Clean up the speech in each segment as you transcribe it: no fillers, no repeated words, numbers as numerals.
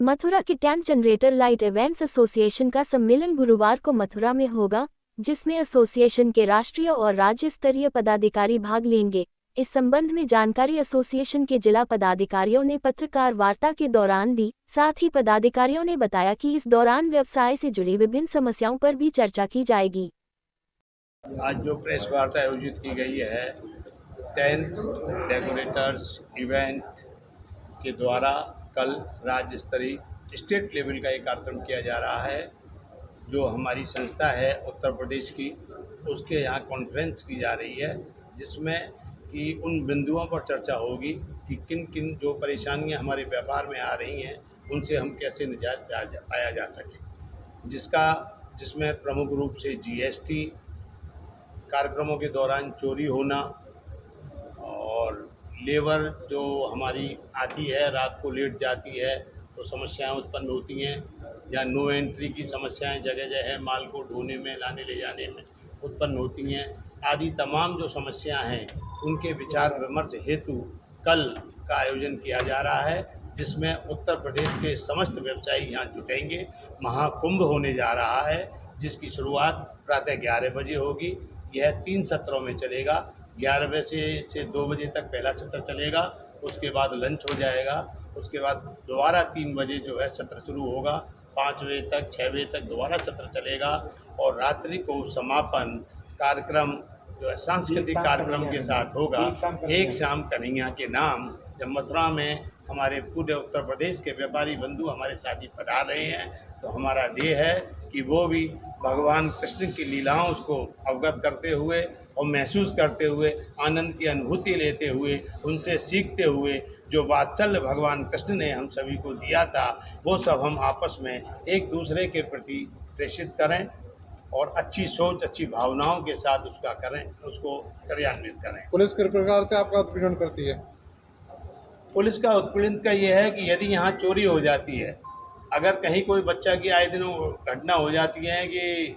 मथुरा के tank generator light events association का सम्मेलन गुरुवार को मथुरा में होगा, जिसमें एसोसिएशन के राष्ट्रीय और राज्य स्तरीय पदाधिकारी भाग लेंगे। इस संबंध में जानकारी एसोसिएशन के जिला पदाधिकारियों ने पत्रकार वार्ता के दौरान दी। साथ ही पदाधिकारियों ने बताया कि इस दौरान व्यवसाय से जुड़ी विभिन्न समस्याओं पर भी चर्चा की जाएगी। आज जो प्रेस वार्ता आयोजित की गई है, टेंट डेकोरेटर्स इवेंट के द्वारा कल राज्य स्तरीय स्टेट लेवल का एक कार्यक्रम किया जा रहा है। जो हमारी संस्था है उत्तर प्रदेश की, उसके यहाँ कॉन्फ्रेंस की जा रही है, जिसमें कि उन बिंदुओं पर चर्चा होगी कि किन किन जो परेशानियां हमारे व्यापार में आ रही हैं उनसे हम कैसे निजात पाया जा सके। जिसमें प्रमुख रूप से जीएसटी, कार्यक्रमों के दौरान चोरी होना और लेबर जो हमारी आती है रात को लेट जाती है तो समस्याएं उत्पन्न होती हैं, या नो एंट्री की समस्याएं जगह जगह माल को ढोने में, लाने ले जाने में उत्पन्न होती हैं, आदि तमाम जो समस्याएं हैं उनके विचार विमर्श हेतु कल का आयोजन किया जा रहा है, जिसमें उत्तर प्रदेश के समस्त व्यवसायी यहाँ जुटेंगे। महाकुंभ होने जा रहा है, जिसकी शुरुआत प्रातः 11 बजे होगी। यह 3 सत्रों में चलेगा। 11 बजे से 2 बजे तक पहला सत्र चलेगा, उसके बाद लंच हो जाएगा, उसके बाद दोबारा 3 बजे जो है सत्र शुरू होगा, 5 बजे तक 6 बजे तक दोबारा सत्र चलेगा और रात्रि को समापन कार्यक्रम जो है सांस्कृतिक कार्यक्रम के साथ होगा। एक शाम कन्हैया के नाम। जब मथुरा में हमारे पूरे उत्तर प्रदेश के व्यापारी बंधु हमारे साथी पधार रहे हैं, तो हमारा ध्येय है कि वो भी भगवान कृष्ण की लीलाओं को अवगत करते हुए और महसूस करते हुए, आनंद की अनुभूति लेते हुए, उनसे सीखते हुए, जो वात्सल्य भगवान कृष्ण ने हम सभी को दिया था, वो सब हम आपस में एक दूसरे के प्रति प्रेषित करें और अच्छी सोच, अच्छी भावनाओं के साथ उसका करें, उसको क्रियान्वित करें। पुलिस किस प्रकार से आपका उत्पीड़न करती है? पुलिस का उत्पीड़न का ये है कि यदि यहाँ चोरी हो जाती है, अगर कहीं कोई बच्चा की आए दिन घटना हो जाती है कि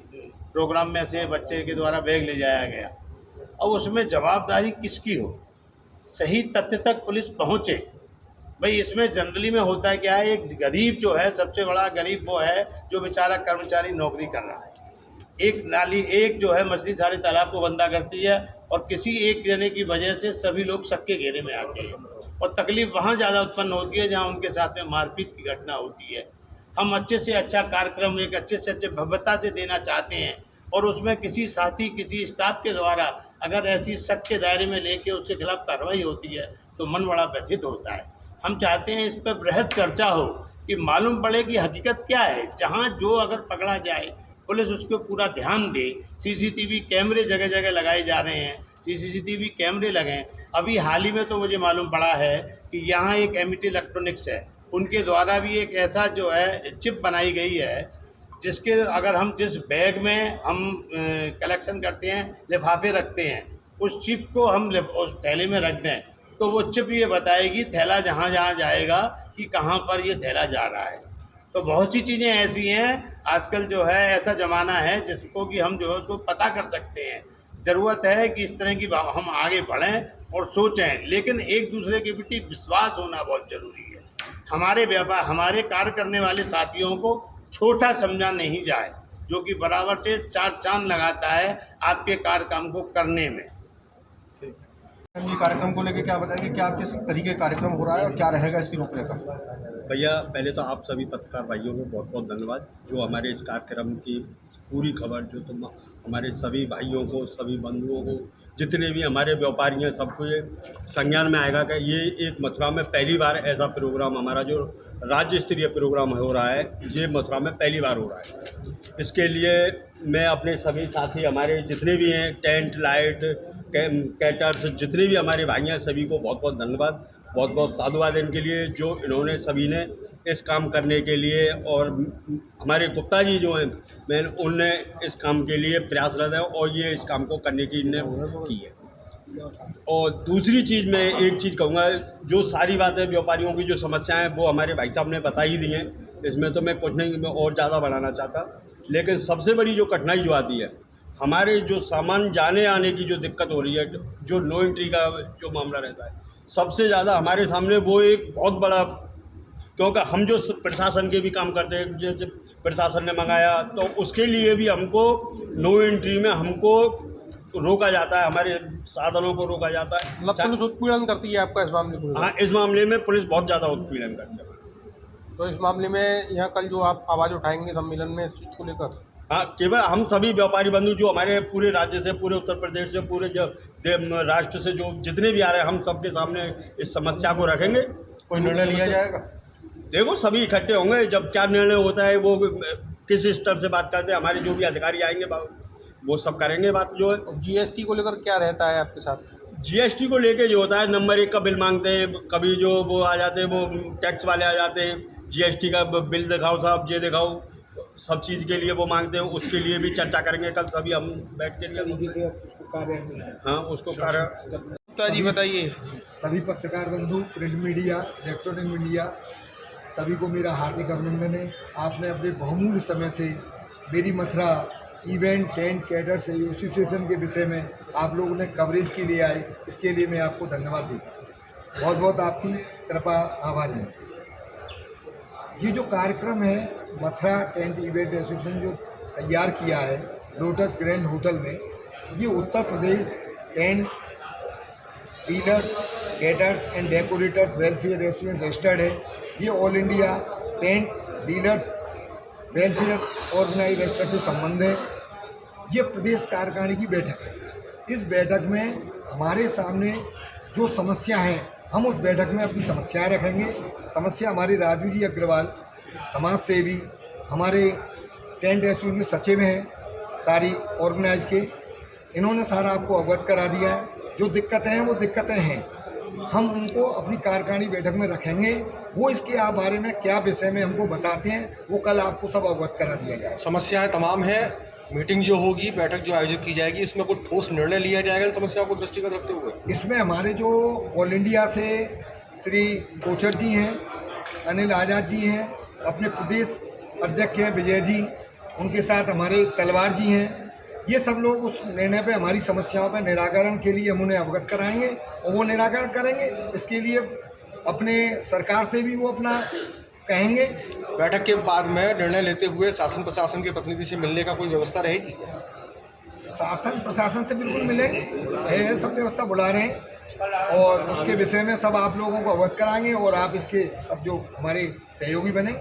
प्रोग्राम में से बच्चे के द्वारा बैग ले जाया गया, और उसमें जवाबदारी किसकी हो, सही तथ्य तक पुलिस पहुँचे। भाई इसमें जनरली में होता है क्या है, एक गरीब जो है, सबसे बड़ा गरीब वो है जो बेचारा कर्मचारी नौकरी कर रहा है। एक जो है मछली सारे तालाब को गंदा करती है और किसी एक जने की वजह से सभी लोग सबके घेरे में आते हैं और तकलीफ वहाँ ज़्यादा उत्पन्न होती है जहाँ उनके साथ में मारपीट की घटना होती है। हम अच्छे से अच्छा कार्यक्रम एक अच्छे से अच्छे भव्यता से देना चाहते हैं और उसमें किसी साथी, किसी स्टाफ के द्वारा अगर ऐसी शक के दायरे में लेके उसके खिलाफ कार्रवाई होती है तो मन बड़ा व्यथित होता है। हम चाहते हैं इस पर बृहद चर्चा हो कि मालूम पड़े कि हकीकत क्या है। जहाँ जो अगर पकड़ा जाए पुलिस उसको पूरा ध्यान दे। सीसीटीवी कैमरे जगह जगह लगाए जा रहे हैं, सीसीटीवी कैमरे लगें। अभी हाल ही में तो मुझे मालूम पड़ा है कि यहाँ एक एमिटी इलेक्ट्रॉनिक्स है, उनके द्वारा भी एक ऐसा जो है चिप बनाई गई है, जिसके अगर हम जिस बैग में हम कलेक्शन करते हैं, लिफाफे रखते हैं, उस चिप को हम उस थैले में रख दें तो वो चिप ये बताएगी थैला जहाँ जहाँ जाएगा कि कहाँ पर ये थैला जा रहा है। तो बहुत सी चीज़ें ऐसी हैं आजकल जो है, ऐसा ज़माना है जिसको कि हम जो है उसको पता कर सकते हैं। ज़रूरत है कि इस तरह की हम आगे बढ़ें और सोचें, लेकिन एक दूसरे के प्रति विश्वास होना बहुत ज़रूरी है। हमारे व्यापार, हमारे कार्य करने वाले साथियों को छोटा समझा नहीं जाए, जो कि बराबर से 4 चांद लगाता है आपके कार्य काम को करने में। ये कार्यक्रम को लेकर क्या बताएंगे, क्या किस तरीके का कार्यक्रम हो रहा है और क्या रहेगा इसकी रूपरेखा? भैया पहले तो आप सभी पत्रकार भाइयों को बहुत बहुत धन्यवाद, जो हमारे इस कार्यक्रम की पूरी खबर जो तुम हमारे सभी भाइयों को, सभी बंधुओं को, जितने भी हमारे व्यापारी हैं, सबको ये संज्ञान में आएगा कि ये एक मथुरा में पहली बार ऐसा प्रोग्राम, हमारा जो राज्य स्तरीय प्रोग्राम हो रहा है, ये मथुरा में पहली बार हो रहा है। इसके लिए मैं अपने सभी साथी, हमारे जितने भी हैं, टेंट लाइट कैटर्स, जितने भी हमारे भाई हैं, सभी को बहुत बहुत धन्यवाद, बहुत बहुत साधुवाद इनके लिए, जो इन्होंने सभी ने इस काम करने के लिए, और हमारे गुप्ता जी जो हैं मैं उनने इस काम के लिए प्रयासरत है और ये इस काम को करने की इन्हें की है। और दूसरी चीज़ मैं एक चीज़ कहूँगा, जो सारी बातें व्यापारियों की जो समस्याएं वो हमारे भाई साहब ने बता ही दी हैं, इसमें तो मैं कुछ नहीं मैं और ज़्यादा बढ़ाना चाहता। लेकिन सबसे बड़ी जो कठिनाई जो आती है, हमारे जो सामान जाने आने की जो दिक्कत हो रही है, जो नो एंट्री का जो मामला रहता है, सबसे ज़्यादा हमारे सामने वो एक बहुत बड़ा, क्योंकि हम जो प्रशासन के भी काम करते हैं, जैसे प्रशासन ने मंगाया तो उसके लिए भी हमको नो एंट्री में हमको रोका जाता है, हमारे साधनों को रोका जाता है। मतलब पुलिस उत्पीड़न करती है आपका इस मामले में? हाँ, इस मामले में पुलिस बहुत ज़्यादा उत्पीड़न करती है। तो इस मामले में यहाँ कल जो आप आवाज़ उठाएंगे सम्मेलन में इस चीज़ को लेकर? हाँ, केवल हम सभी व्यापारी बंधु जो हमारे पूरे राज्य से, पूरे उत्तर प्रदेश से, पूरे राष्ट्र से जो जितने भी आ रहे हैं, हम सबके सामने इस समस्या को रखेंगे। कोई निर्णय लिया जाएगा? देखो, सभी इकट्ठे होंगे, जब क्या निर्णय होता है वो किस स्तर से बात करते हैं, हमारे जो भी अधिकारी आएंगे वो सब करेंगे बात जो है। जीएसटी को लेकर क्या रहता है आपके साथ? जीएसटी को लेके जो होता है, नंबर 1 का बिल मांगते हैं, कभी जो वो आ जाते हैं, वो टैक्स वाले आ जाते हैं, जीएसटी का बिल दिखाओ साहब, ये दिखाओ, सब चीज़ के लिए वो मांगते हैं। उसके लिए भी चर्चा करेंगे कल सभी हम बैठ के। हाँ, उसको कार्य तो जी बताइए। सभी पत्रकार बंधु, प्रिंट मीडिया, इलेक्ट्रॉनिक मीडिया, सभी को मेरा हार्दिक अभिनंदन है। आपने अपने बहुमूल्य समय से मेरी Mathura event tent caterers association के विषय में आप लोगों ने कवरेज के लिए आए, इसके लिए मैं आपको धन्यवाद देता हूँ। बहुत बहुत आपकी कृपा आभारी हूँ। ये जो कार्यक्रम है मथुरा टेंट इवेंट एसोसिएशन जो तैयार किया है लोटस ग्रैंड होटल में, ये Uttar Pradesh tent dealers caterers and decorators welfare association registered है। ये all India tent dealers welfare organise register से संबंध है। ये प्रदेश कार्यकारिणी की बैठक है। इस बैठक में हमारे सामने जो समस्या है, हम उस बैठक में अपनी समस्याएं रखेंगे। समस्या हमारे राजू जी अग्रवाल समाज सेवी, हमारे टेंट एसोसिएशन के सचिव हैं सारी ऑर्गेनाइज के, इन्होंने सारा आपको अवगत करा दिया है। जो दिक्कतें हैं वो दिक्कतें हैं, हम उनको अपनी कार्यकारिणी बैठक में रखेंगे। वो इसके बारे में क्या विषय में हमको बताते हैं वो कल आपको सब अवगत करा दिया जाएगा। समस्याएं तमाम है। मीटिंग जो होगी, बैठक जो आयोजित की जाएगी, इसमें कुछ ठोस निर्णय लिया जाएगा इन समस्याओं को दृष्टिगत रखते हुए? इसमें हमारे जो ऑल इंडिया से श्री कोचर जी हैं, अनिल आज़ाद जी हैं, अपने प्रदेश अध्यक्ष हैं विजय जी, उनके साथ हमारे तलवार जी हैं, ये सब लोग उस निर्णय पे हमारी समस्याओं पे निराकरण के लिए हम उन्हें अवगत कराएंगे और वो निराकरण करेंगे। इसके लिए अपने सरकार से भी वो अपना कहेंगे। बैठक के बाद में निर्णय लेते हुए शासन प्रशासन के प्रतिनिधि से मिलने का कोई व्यवस्था रहेगी? शासन प्रशासन से बिल्कुल मिलेंगे, है सब व्यवस्था बुला रहे हैं और उसके विषय में सब आप लोगों को अवगत कराएंगे और आप इसके सब जो हमारे सहयोगी बने